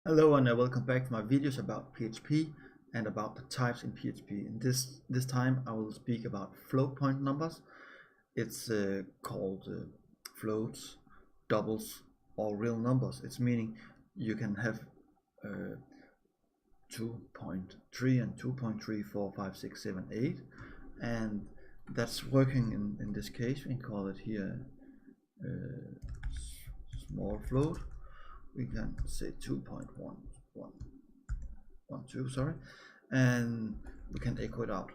Hello and welcome back to my videos about PHP and about the types in PHP. In this time I will speak about float point numbers. It's called floats, doubles, or real numbers. It's meaning you can have 2.3 and 2.3, 4, 5, 6, 7, 8, and that's working in this case. We can call it here small float. We can say 2.1112, sorry, and we can echo it out.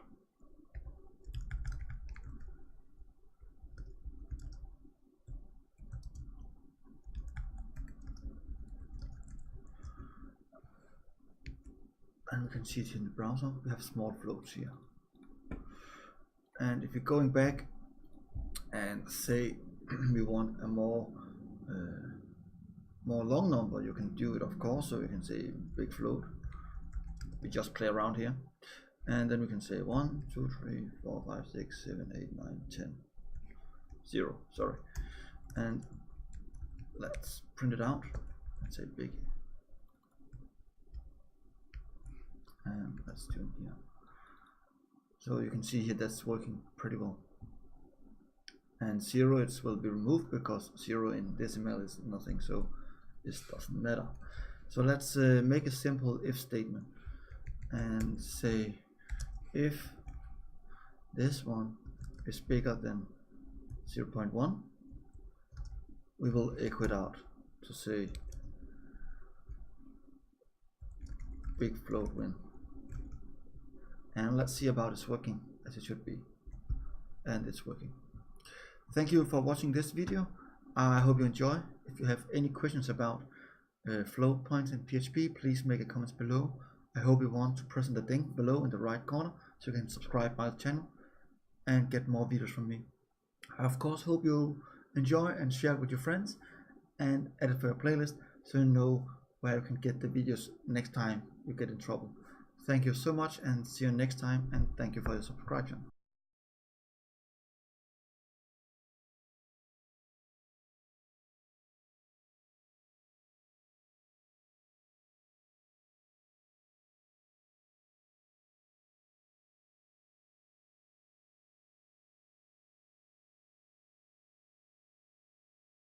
And we can see it in the browser. We have small floats here. And if you're going back and say we want a more long number, you can do it, of course. So we can say big float. We just play around here, and then we can say 1, 2, 3, 4, 5, 6, 7, 8, 9, 10, 0. Sorry, and let's print it out and say big, and let's do it here. So you can see here that's working pretty well. And 0 it will be removed because 0 in decimal is nothing, so this doesn't matter. So let's make a simple if statement and say if this one is bigger than 0.1, we will echo it out to say big float win. And let's see about it's working as it should be, and it's working. Thank you for watching this video. I hope you enjoy. If you have any questions about float points in PHP, please make a comment below. I hope you want to press on the link below in the right corner so you can subscribe my channel and get more videos from me. I of course hope you enjoy and share it with your friends and add it to your playlist so you know where you can get the videos next time you get in trouble. Thank you so much and see you next time, and thank you for your subscription.